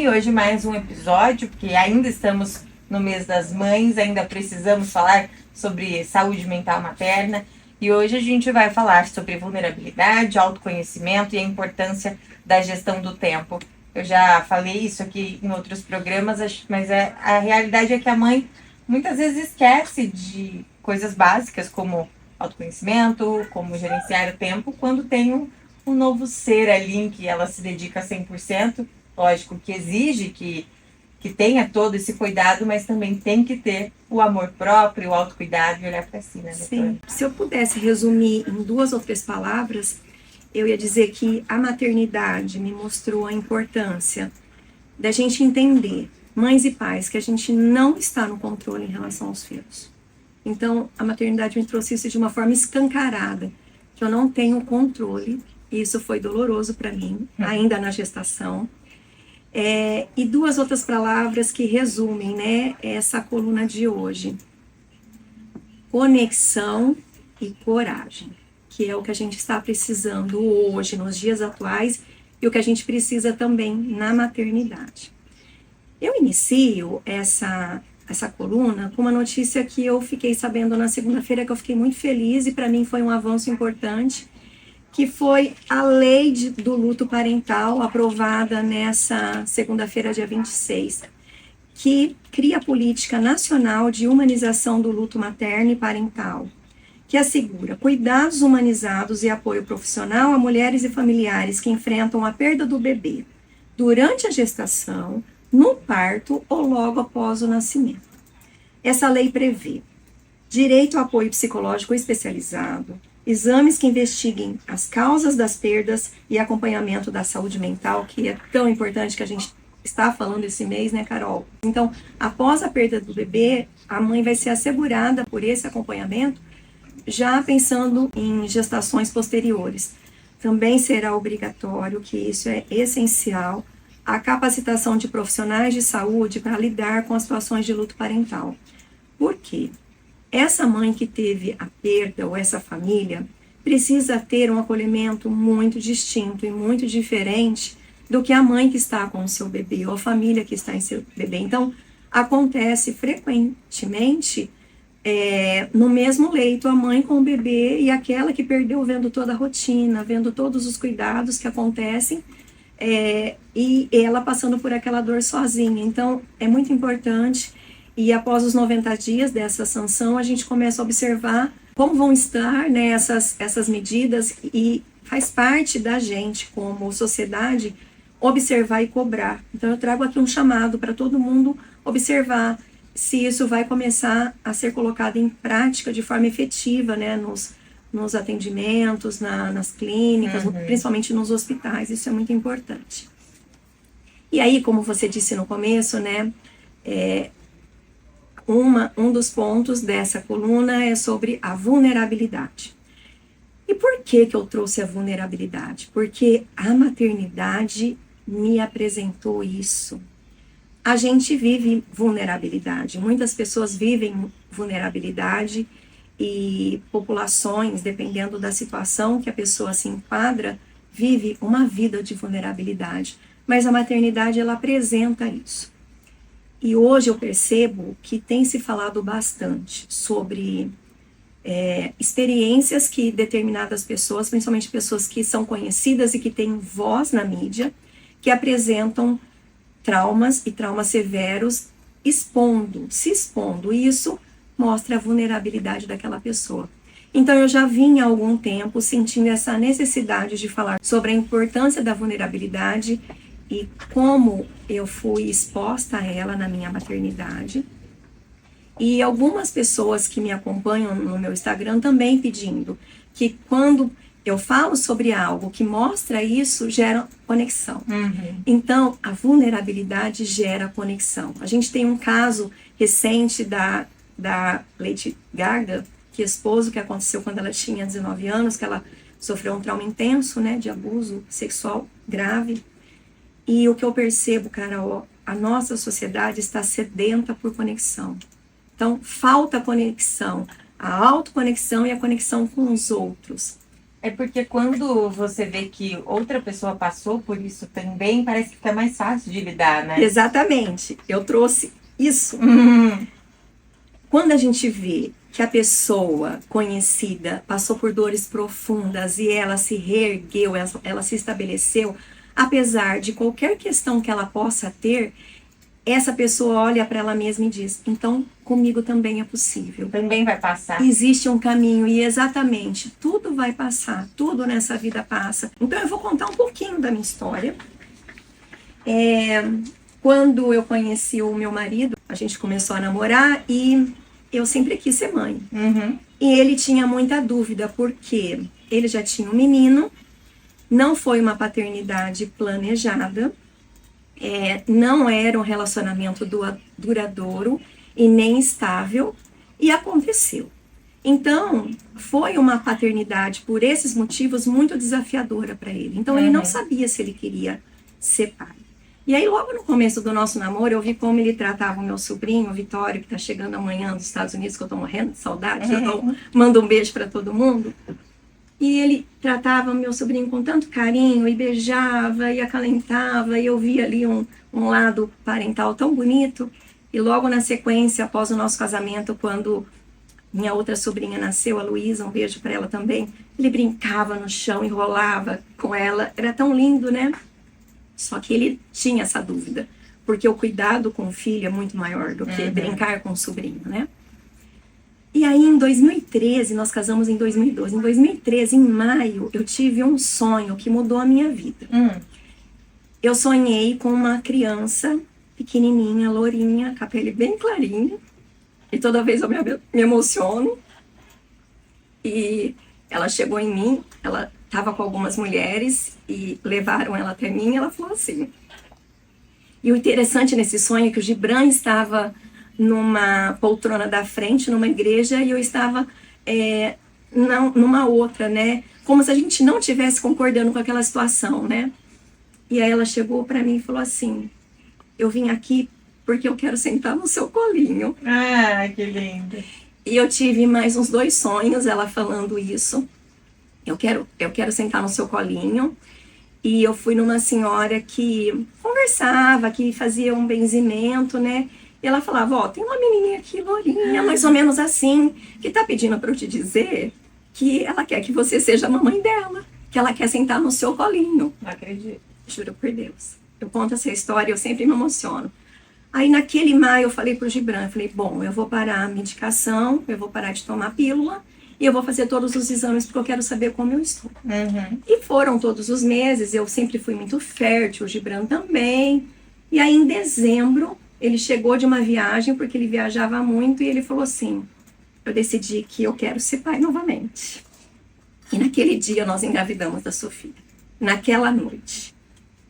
bem? Hoje mais um episódio, porque ainda estamos no mês das mães, ainda precisamos falar sobre saúde mental materna. E hoje a gente vai falar sobre vulnerabilidade, autoconhecimento e a importância da gestão do tempo. Eu já falei isso aqui em outros programas, mas a realidade é que a mãe muitas vezes esquece de coisas básicas como autoconhecimento, como gerenciar o tempo, quando tem um novo ser ali em que ela se dedica 100%. Lógico que exige que tenha todo esse cuidado, mas também tem que ter o amor próprio, o autocuidado e olhar para si, né, doutora? Sim. Se eu pudesse resumir em 2 ou 3 palavras, eu ia dizer que a maternidade me mostrou a importância da gente entender, mães e pais, que a gente não está no controle em relação aos filhos. Então, a maternidade me trouxe isso de uma forma escancarada, que eu não tenho controle, e isso foi doloroso para mim, ainda na gestação. E 2 outras palavras que resumem, né, essa coluna de hoje: conexão e coragem, que é o que a gente está precisando hoje, nos dias atuais, e o que a gente precisa também na maternidade. Eu inicio essa coluna com uma notícia que eu fiquei sabendo na segunda-feira, que eu fiquei muito feliz e para mim foi um avanço importante, que foi a lei do luto parental aprovada nessa segunda-feira, dia 26, que cria a política nacional de humanização do luto materno e parental, que assegura cuidados humanizados e apoio profissional a mulheres e familiares que enfrentam a perda do bebê durante a gestação, no parto ou logo após o nascimento. Essa lei prevê direito ao apoio psicológico especializado, exames que investiguem as causas das perdas e acompanhamento da saúde mental, que é tão importante, que a gente está falando esse mês, né, Carol? Então, após a perda do bebê, a mãe vai ser assegurada por esse acompanhamento, já pensando em gestações posteriores. Também será obrigatório, que isso é essencial, a capacitação de profissionais de saúde para lidar com as situações de luto parental. Por quê? Essa mãe que teve a perda, ou essa família, precisa ter um acolhimento muito distinto e muito diferente do que a mãe que está com o seu bebê, ou a família que está em seu bebê. Então, acontece frequentemente no mesmo leito, a mãe com o bebê e aquela que perdeu, vendo toda a rotina, vendo todos os cuidados que acontecem, e ela passando por aquela dor sozinha. Então, é muito importante. E após os 90 dias dessa sanção, a gente começa a observar como vão estar, né, essas medidas, e faz parte da gente, como sociedade, observar e cobrar. Então, eu trago aqui um chamado para todo mundo observar se isso vai começar a ser colocado em prática de forma efetiva, né, nos atendimentos, nas clínicas, principalmente nos hospitais. Isso é muito importante. E aí, como você disse no começo, né, um dos pontos dessa coluna é sobre a vulnerabilidade. E por que eu trouxe a vulnerabilidade? Porque a maternidade me apresentou isso. A gente vive vulnerabilidade. Muitas pessoas vivem vulnerabilidade, e populações, dependendo da situação que a pessoa se enquadra, vive uma vida de vulnerabilidade. Mas a maternidade, ela apresenta isso. E hoje eu percebo que tem se falado bastante sobre experiências que determinadas pessoas, principalmente pessoas que são conhecidas e que têm voz na mídia, que apresentam traumas e traumas severos, se expondo. E isso mostra a vulnerabilidade daquela pessoa. Então eu já vim há algum tempo sentindo essa necessidade de falar sobre a importância da vulnerabilidade e como eu fui exposta a ela na minha maternidade. E algumas pessoas que me acompanham no meu Instagram também pedindo que quando eu falo sobre algo que mostra isso, gera conexão. Então, a vulnerabilidade gera conexão. A gente tem um caso recente da Lady Gaga, que expôs o que aconteceu quando ela tinha 19 anos, que ela sofreu um trauma intenso, né, de abuso sexual grave. E o que eu percebo, Carol, a nossa sociedade está sedenta por conexão. Então, falta conexão, a autoconexão e a conexão com os outros. É porque quando você vê que outra pessoa passou por isso também, parece que fica mais fácil de lidar, né? Exatamente. Eu trouxe isso. Uhum. Quando a gente vê que a pessoa conhecida passou por dores profundas e ela se reergueu, ela se estabeleceu, apesar de qualquer questão que ela possa ter, essa pessoa olha para ela mesma e diz: então comigo também é possível. Também vai passar. Existe um caminho e exatamente tudo vai passar, tudo nessa vida passa. Então eu vou contar um pouquinho da minha história. Quando eu conheci o meu marido, a gente começou a namorar e eu sempre quis ser mãe. Uhum. E ele tinha muita dúvida, porque ele já tinha um menino, não foi uma paternidade planejada, não era um relacionamento duradouro e nem estável, e aconteceu. Então, foi uma paternidade, por esses motivos, muito desafiadora para ele. Então, ele não sabia se ele queria ser pai. E aí, logo no começo do nosso namoro, eu vi como ele tratava o meu sobrinho, o Vitório, que está chegando amanhã dos Estados Unidos, que eu estou morrendo de saudade. Então, mando um beijo para todo mundo. E ele tratava o meu sobrinho com tanto carinho, e beijava, e acalentava, e eu via ali um lado parental tão bonito. E logo na sequência, após o nosso casamento, quando minha outra sobrinha nasceu, a Luísa, um beijo para ela também, ele brincava no chão, enrolava com ela, era tão lindo, né? Só que ele tinha essa dúvida, porque o cuidado com o filho é muito maior do que brincar com o sobrinho, né? E aí, em 2013, nós casamos em 2012. Em 2013, em maio, eu tive um sonho que mudou a minha vida. Eu sonhei com uma criança pequenininha, lourinha, com a pele bem clarinha. E toda vez eu me emociono. E ela chegou em mim, ela estava com algumas mulheres e levaram ela até mim e ela falou assim. E o interessante nesse sonho é que o Gibran estava numa poltrona da frente, numa igreja, e eu estava numa outra, né? Como se a gente não estivesse concordando com aquela situação, né? E aí ela chegou para mim e falou assim: eu vim aqui porque eu quero sentar no seu colinho. Ah, que lindo. E eu tive mais uns 2 sonhos, ela falando isso. Eu quero sentar no seu colinho. E eu fui numa senhora que conversava, que fazia um benzimento, né? E ela falava: ó, tem uma menininha aqui, lourinha, mais ou menos assim, que tá pedindo para eu te dizer que ela quer que você seja a mamãe dela, que ela quer sentar no seu colinho. Não acredito. Juro por Deus. Eu conto essa história e eu sempre me emociono. Aí naquele maio eu falei pro Gibran, eu falei: bom, eu vou parar a medicação, eu vou parar de tomar pílula e eu vou fazer todos os exames porque eu quero saber como eu estou. E foram todos os meses, eu sempre fui muito fértil, o Gibran também. E aí em dezembro ele chegou de uma viagem, porque ele viajava muito, e ele falou assim: eu decidi que eu quero ser pai novamente. E naquele dia nós engravidamos da Sofia, naquela noite.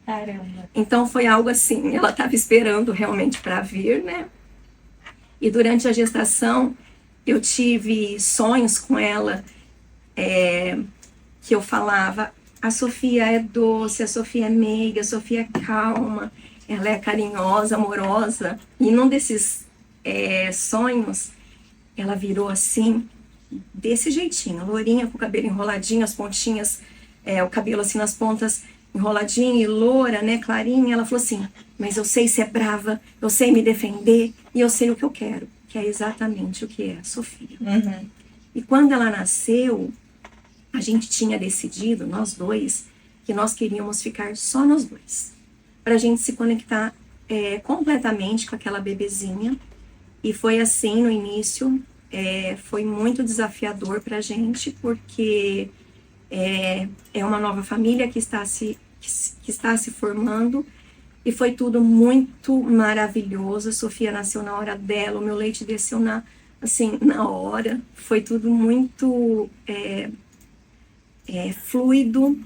Caramba. Então foi algo assim, ela estava esperando realmente para vir, né? E durante a gestação eu tive sonhos com ela, que eu falava: a Sofia é doce, a Sofia é meiga, a Sofia é calma, ela é carinhosa, amorosa. E num desses sonhos, ela virou assim, desse jeitinho, lourinha, com o cabelo enroladinho, as pontinhas, o cabelo assim nas pontas, enroladinho e loura, né, clarinha. Ela falou assim: mas eu sei ser brava, eu sei me defender e eu sei o que eu quero, que é exatamente o que é a Sofia. E quando ela nasceu, a gente tinha decidido, nós dois, que nós queríamos ficar só nós dois, pra gente se conectar completamente com aquela bebezinha. E foi assim no início, foi muito desafiador pra gente, porque é uma nova família que está se formando, e foi tudo muito maravilhoso. A Sofia nasceu na hora dela, o meu leite desceu na hora, foi tudo muito fluido.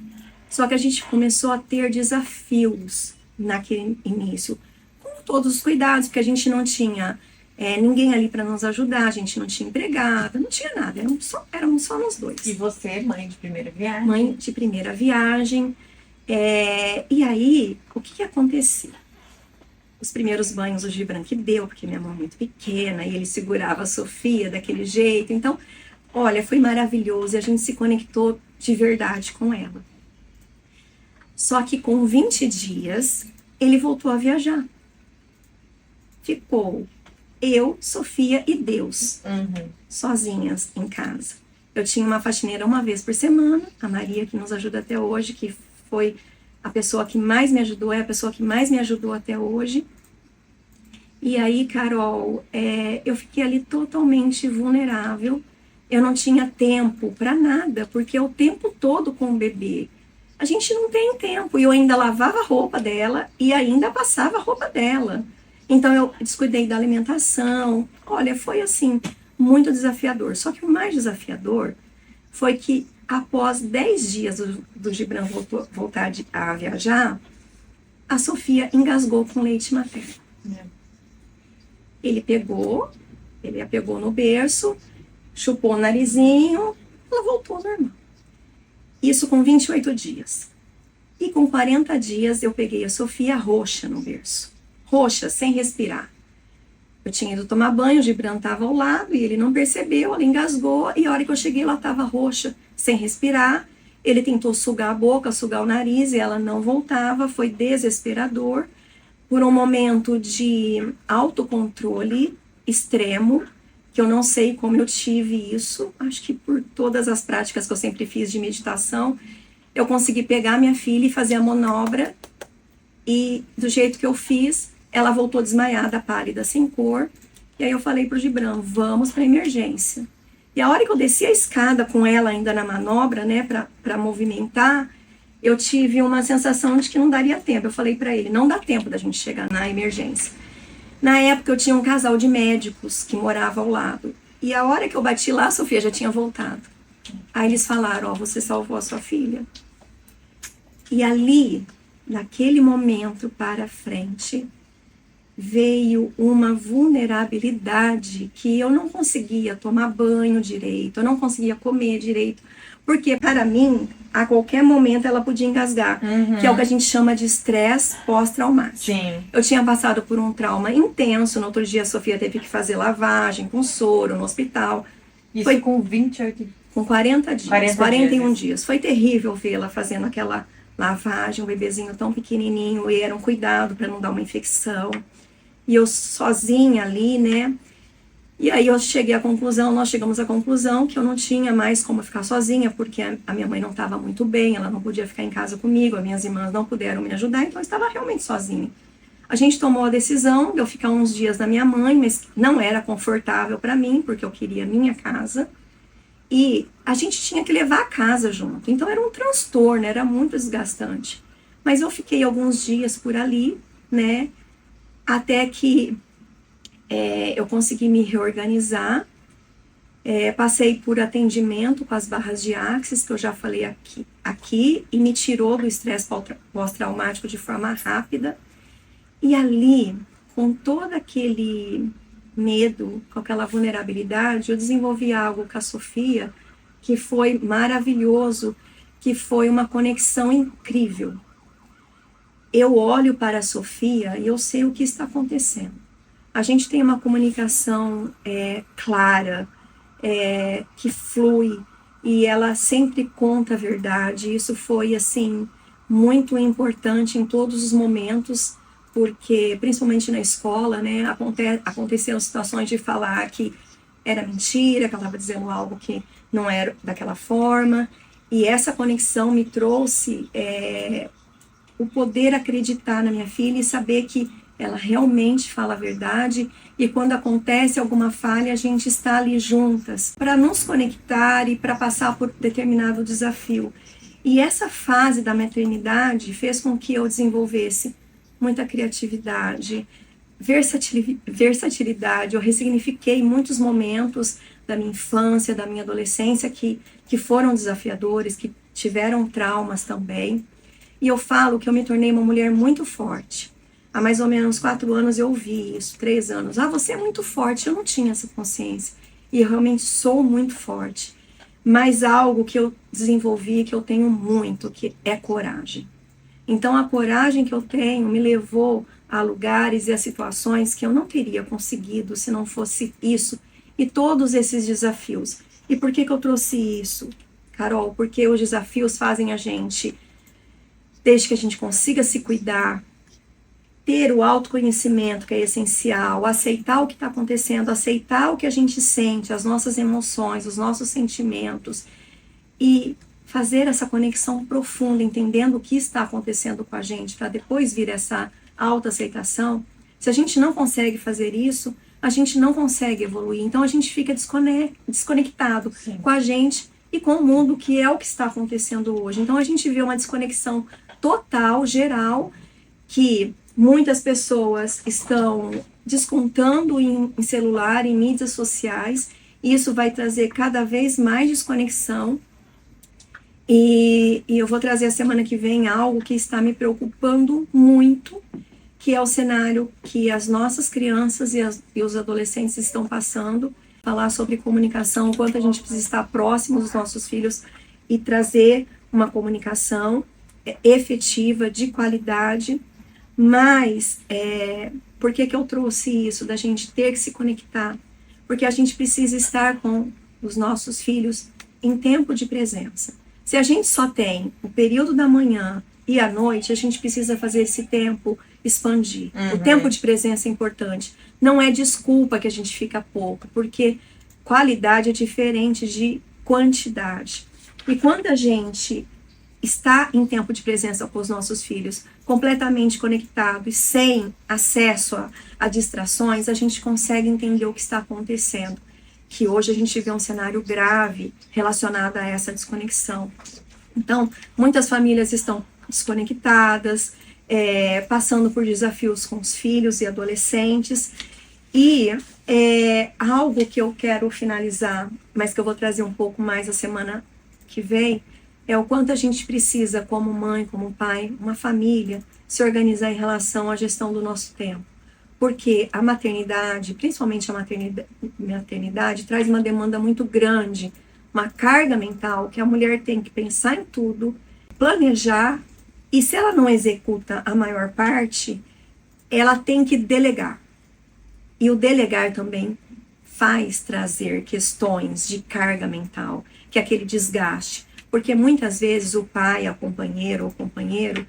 Só que a gente começou a ter desafios naquele início, com todos os cuidados, porque a gente não tinha ninguém ali para nos ajudar, a gente não tinha empregada, não tinha nada, éramos só nós dois. E você, mãe de primeira viagem? Mãe de primeira viagem. E aí, o que aconteceu? Os primeiros banhos o Gibran que deu, porque minha mão é muito pequena, e ele segurava a Sofia daquele jeito. Então, olha, foi maravilhoso, e a gente se conectou de verdade com ela. Só que com 20 dias, ele voltou a viajar. Ficou eu, Sofia e Deus, sozinhas em casa. Eu tinha uma faxineira uma vez por semana, a Maria, que nos ajuda até hoje, que foi a pessoa que mais me ajudou, é a pessoa que mais me ajudou até hoje. E aí, Carol, eu fiquei ali totalmente vulnerável. Eu não tinha tempo para nada, porque o tempo todo com o bebê, a gente não tem tempo. E eu ainda lavava a roupa dela e ainda passava a roupa dela. Então eu descuidei da alimentação. Olha, foi assim, muito desafiador. Só que o mais desafiador foi que após 10 dias do Gibran voltar a viajar, a Sofia engasgou com leite materno. Ele a pegou no berço, chupou o narizinho, ela voltou ao normal. Isso com 28 dias. E com 40 dias eu peguei a Sofia roxa no berço. Roxa, sem respirar. Eu tinha ido tomar banho, o Gibran estava ao lado e ele não percebeu, ela engasgou e a hora que eu cheguei ela estava roxa, sem respirar. Ele tentou sugar a boca, sugar o nariz e ela não voltava, foi desesperador. Por um momento de autocontrole extremo, que eu não sei como eu tive isso, acho que por todas as práticas que eu sempre fiz de meditação, eu consegui pegar minha filha e fazer a manobra, e do jeito que eu fiz, ela voltou desmaiada, pálida, sem cor, e aí eu falei pro Gibran, vamos para emergência. E a hora que eu desci a escada com ela ainda na manobra, né, para movimentar, eu tive uma sensação de que não daria tempo. Eu falei para ele, não dá tempo da gente chegar na emergência. Na época eu tinha um casal de médicos que morava ao lado. E a hora que eu bati lá, a Sofia já tinha voltado. Aí eles falaram, você salvou a sua filha. E ali, naquele momento para frente, veio uma vulnerabilidade que eu não conseguia tomar banho direito, eu não conseguia comer direito, porque para mim, a qualquer momento ela podia engasgar, que é o que a gente chama de estresse pós-traumático. Sim. Eu tinha passado por um trauma intenso, no outro dia a Sofia teve que fazer lavagem com soro no hospital. Isso foi com 28... Com 40 dias, 41 dias. dias. Foi terrível vê-la fazendo aquela lavagem, um bebezinho tão pequenininho, e era um cuidado para não dar uma infecção. E eu sozinha ali, né? E aí nós chegamos à conclusão que eu não tinha mais como ficar sozinha, porque a minha mãe não estava muito bem, ela não podia ficar em casa comigo, as minhas irmãs não puderam me ajudar, então eu estava realmente sozinha. A gente tomou a decisão de eu ficar uns dias na minha mãe, mas não era confortável para mim, porque eu queria a minha casa. E a gente tinha que levar a casa junto, então era um transtorno, era muito desgastante. Mas eu fiquei alguns dias por ali, né? Até que eu consegui me reorganizar, passei por atendimento com as barras de Axis, que eu já falei aqui e me tirou do estresse pós-traumático de forma rápida. E ali, com todo aquele medo, com aquela vulnerabilidade, eu desenvolvi algo com a Sofia que foi maravilhoso, que foi uma conexão incrível. Eu olho para a Sofia e eu sei o que está acontecendo. A gente tem uma comunicação clara, que flui, e ela sempre conta a verdade. Isso foi, assim, muito importante em todos os momentos, porque, principalmente na escola, né, aconteceram situações de falar que era mentira, que ela estava dizendo algo que não era daquela forma, e essa conexão me trouxe o poder acreditar na minha filha e saber que ela realmente fala a verdade, e quando acontece alguma falha, a gente está ali juntas para nos conectar e para passar por determinado desafio. E essa fase da maternidade fez com que eu desenvolvesse muita criatividade, versatilidade. Eu ressignifiquei muitos momentos da minha infância, da minha adolescência que foram desafiadores, que tiveram traumas também. E eu falo que eu me tornei uma mulher muito forte. Há mais ou menos 4 anos eu ouvi isso, 3 anos. Você é muito forte. Eu não tinha essa consciência. E eu realmente sou muito forte. Mas algo que eu desenvolvi, que eu tenho muito, que é coragem. Então a coragem que eu tenho me levou a lugares e a situações que eu não teria conseguido se não fosse isso. E todos esses desafios. E por que eu trouxe isso, Carol, porque os desafios fazem a gente, desde que a gente consiga se cuidar, ter o autoconhecimento, que é essencial, aceitar o que está acontecendo, aceitar o que a gente sente, as nossas emoções, os nossos sentimentos, e fazer essa conexão profunda, entendendo o que está acontecendo com a gente, para depois vir essa autoaceitação. Se a gente não consegue fazer isso, a gente não consegue evoluir. Então a gente fica desconectado Sim. com a gente e com o mundo, que é o que está acontecendo hoje. Então a gente vê uma desconexão total, geral, que muitas pessoas estão descontando em celular, em mídias sociais, e isso vai trazer cada vez mais desconexão. E eu vou trazer a semana que vem algo que está me preocupando muito, que é o cenário que as nossas crianças e os adolescentes estão passando. Falar sobre comunicação, o quanto a gente precisa estar próximo dos nossos filhos e trazer uma comunicação efetiva, de qualidade. Mas, por que eu trouxe isso, da gente ter que se conectar? Porque a gente precisa estar com os nossos filhos em tempo de presença. Se a gente só tem o período da manhã e à noite, a gente precisa fazer esse tempo expandir. O tempo de presença é importante. Não é desculpa que a gente fica pouco, porque qualidade é diferente de quantidade. E quando a gente está em tempo de presença com os nossos filhos, completamente conectado e sem acesso a distrações, a gente consegue entender o que está acontecendo. Que hoje a gente vê um cenário grave relacionado a essa desconexão. Então, muitas famílias estão desconectadas, passando por desafios com os filhos e adolescentes. E algo que eu quero finalizar, mas que eu vou trazer um pouco mais a semana que vem, é o quanto a gente precisa, como mãe, como pai, uma família, se organizar em relação à gestão do nosso tempo. Porque a maternidade, principalmente a maternidade, traz uma demanda muito grande, uma carga mental que a mulher tem que pensar em tudo, planejar, e se ela não executa a maior parte, ela tem que delegar. E o delegar também faz trazer questões de carga mental, que é aquele desgaste. Porque muitas vezes o pai, a companheira ou companheiro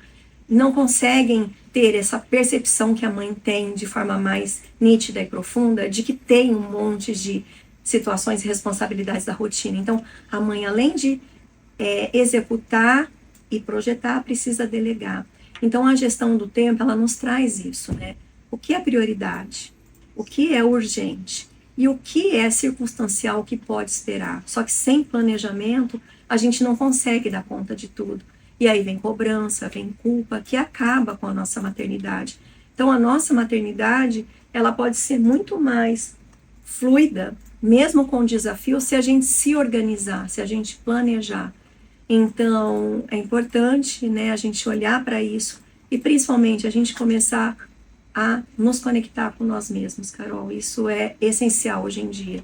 não conseguem ter essa percepção que a mãe tem de forma mais nítida e profunda, de que tem um monte de situações e responsabilidades da rotina. Então, a mãe, além de executar e projetar, precisa delegar. Então, a gestão do tempo, ela nos traz isso, né? O que é prioridade? O que é urgente? E o que é circunstancial, que pode esperar? Só que sem planejamento, a gente não consegue dar conta de tudo. E aí vem cobrança, vem culpa, que acaba com a nossa maternidade. Então, a nossa maternidade, ela pode ser muito mais fluida, mesmo com desafio, se a gente se organizar, se a gente planejar. Então, é importante, né, a gente olhar para isso e, principalmente, a gente começar a nos conectar com nós mesmos, Carol. Isso é essencial hoje em dia.